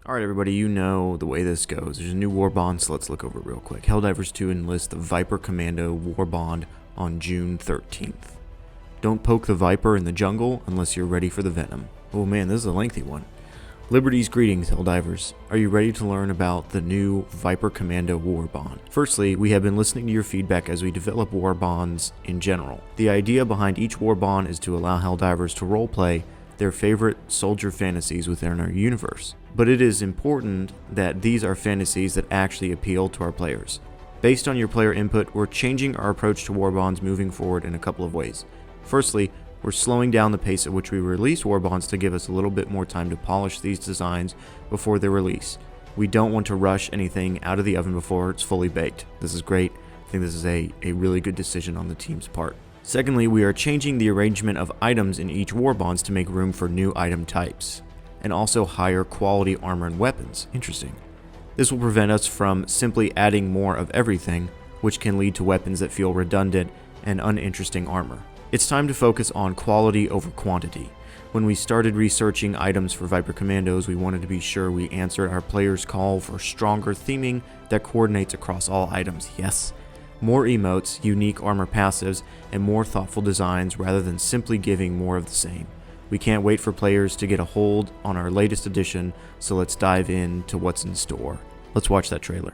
Alright everybody, you know the way this goes. There's a new Warbond, so let's look over it real quick. Helldivers 2 enlists the Viper Commando Warbond on June 13th. Don't poke the Viper in the jungle unless you're ready for the Venom. Oh man, this is a lengthy one. Liberty's greetings, Helldivers. Are you ready to learn about the new Viper Commando Warbond? Firstly, we have been listening to your feedback as we develop Warbonds in general. The idea behind each Warbond is to allow Helldivers to roleplay their favorite soldier fantasies within our universe. But it is important that these are fantasies that actually appeal to our players. Based on your player input, we're changing our approach to Warbonds moving forward in a couple of ways. Firstly, we're slowing down the pace at which we release Warbonds to give us a little bit more time to polish these designs before their release. We don't want to rush anything out of the oven before it's fully baked. This is great. I think this is a really good decision on the team's part. Secondly, we are changing the arrangement of items in each Warbonds to make room for new item types, and also higher quality armor and weapons. Interesting. This will prevent us from simply adding more of everything, which can lead to weapons that feel redundant and uninteresting armor. It's time to focus on quality over quantity. When we started researching items for Viper Commandos, we wanted to be sure we answered our players' call for stronger theming that coordinates across all items. Yes. More emotes, unique armor passives, and more thoughtful designs rather than simply giving more of the same. We can't wait for players to get a hold on our latest edition, so let's dive into what's in store. Let's watch that trailer.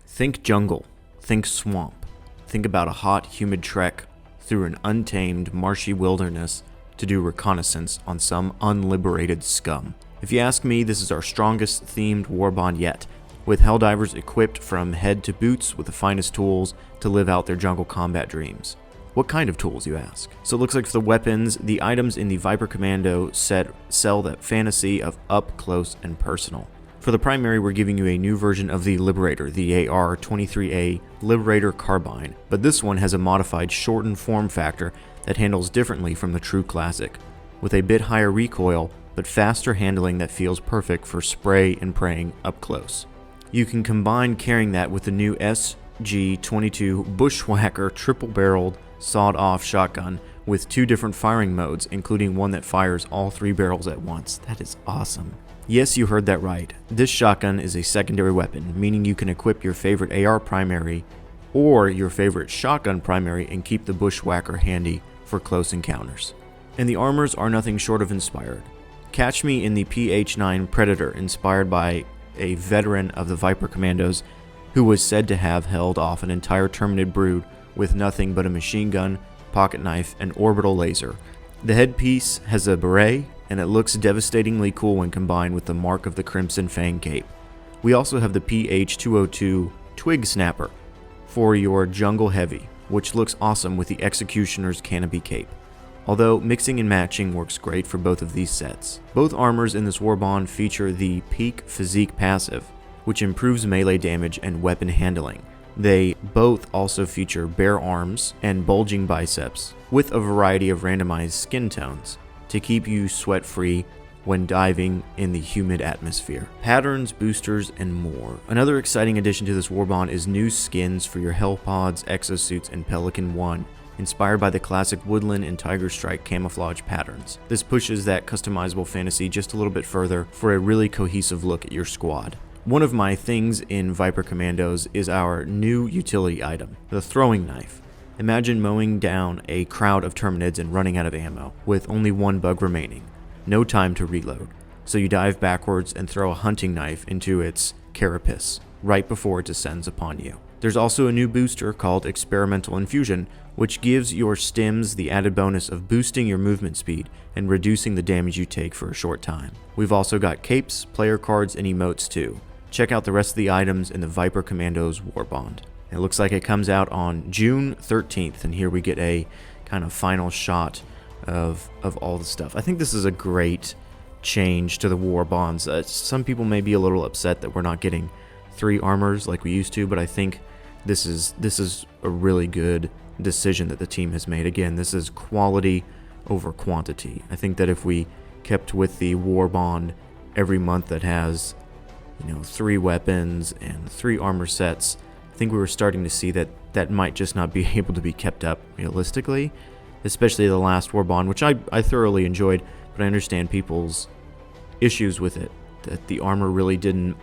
Think jungle, think swamp, think about a hot, humid trek through an untamed, marshy wilderness to do reconnaissance on some unliberated scum. If you ask me, this is our strongest themed Warbond yet, with Helldivers equipped from head to boots with the finest tools to live out their jungle combat dreams. What kind of tools, you ask? So it looks like for the weapons, the items in the Viper Commando set sell that fantasy of up close and personal. For the primary, we're giving you a new version of the Liberator, the AR-23A Liberator Carbine, but this one has a modified shortened form factor that handles differently from the true classic, with a bit higher recoil but faster handling that feels perfect for spray and praying up close. You can combine carrying that with the new SG-22 Bushwhacker triple-barreled sawed-off shotgun with 2 different firing modes, including one that fires all 3 barrels at once. That is awesome. Yes, you heard that right. This shotgun is a secondary weapon, meaning you can equip your favorite AR primary or your favorite shotgun primary and keep the Bushwhacker handy for close encounters. And the armors are nothing short of inspired. Catch me in the PH-9 Predator, inspired by a veteran of the Viper Commandos who was said to have held off an entire Terminid brood with nothing but a machine gun, pocket knife, and orbital laser. The headpiece has a beret, and it looks devastatingly cool when combined with the mark of the Crimson Fang cape. We also have the PH-202 Twig Snapper for your jungle heavy, which looks awesome with the Executioner's canopy cape, although mixing and matching works great for both of these sets. Both armors in this Warbond feature the Peak Physique passive, which improves melee damage and weapon handling. They both also feature bare arms and bulging biceps, with a variety of randomized skin tones to keep you sweat-free when diving in the humid atmosphere. Patterns, boosters, and more. Another exciting addition to this Warbond is new skins for your Hellpods, Exosuits, and Pelican 1, inspired by the classic Woodland and Tiger Strike camouflage patterns. This pushes that customizable fantasy just a little bit further for a really cohesive look at your squad. One of my things in Viper Commandos is our new utility item, the throwing knife. Imagine mowing down a crowd of Terminids and running out of ammo, with only 1 bug remaining. No time to reload. So you dive backwards and throw a hunting knife into its carapace, right before it descends upon you. There's also a new booster called Experimental Infusion, which gives your stims the added bonus of boosting your movement speed and reducing the damage you take for a short time. We've also got capes, player cards, and emotes too. Check out the rest of the items in the Viper Commandos Warbond. It looks like it comes out on June 13th, and here we get a kind of final shot of all the stuff. I think this is a great change to the Warbonds. Some people may be a little upset that we're not getting 3 armors like we used to, but I think this is a really good decision that the team has made. Again, this is quality over quantity. I think that if we kept with the Warbond every month that has, 3 weapons and 3 armor sets, I think we were starting to see that might just not be able to be kept up realistically, especially the last Warbond, which I thoroughly enjoyed, but I understand people's issues with it, that the armor really didn't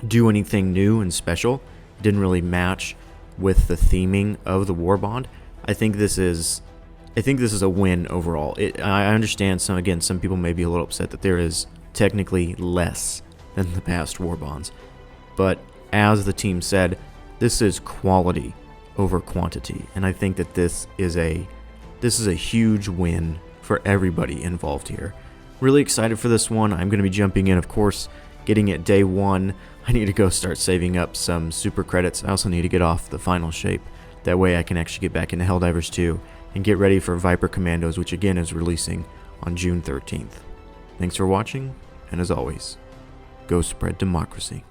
do anything new and special, didn't really match with the theming of the Warbond. I think this is a win overall. I understand some people may be a little upset that there is technically less than the past Warbonds, but as the team said, this is quality over quantity, and I think that this is a huge win for everybody involved here. Really excited for this one. I'm going to be jumping in, of course, getting it day 1. I need to go start saving up some super credits. I also need to get off the final shape. That way I can actually get back into Helldivers 2 and get ready for Viper Commandos, which again is releasing on June 13th. Thanks for watching, and as always, go spread democracy.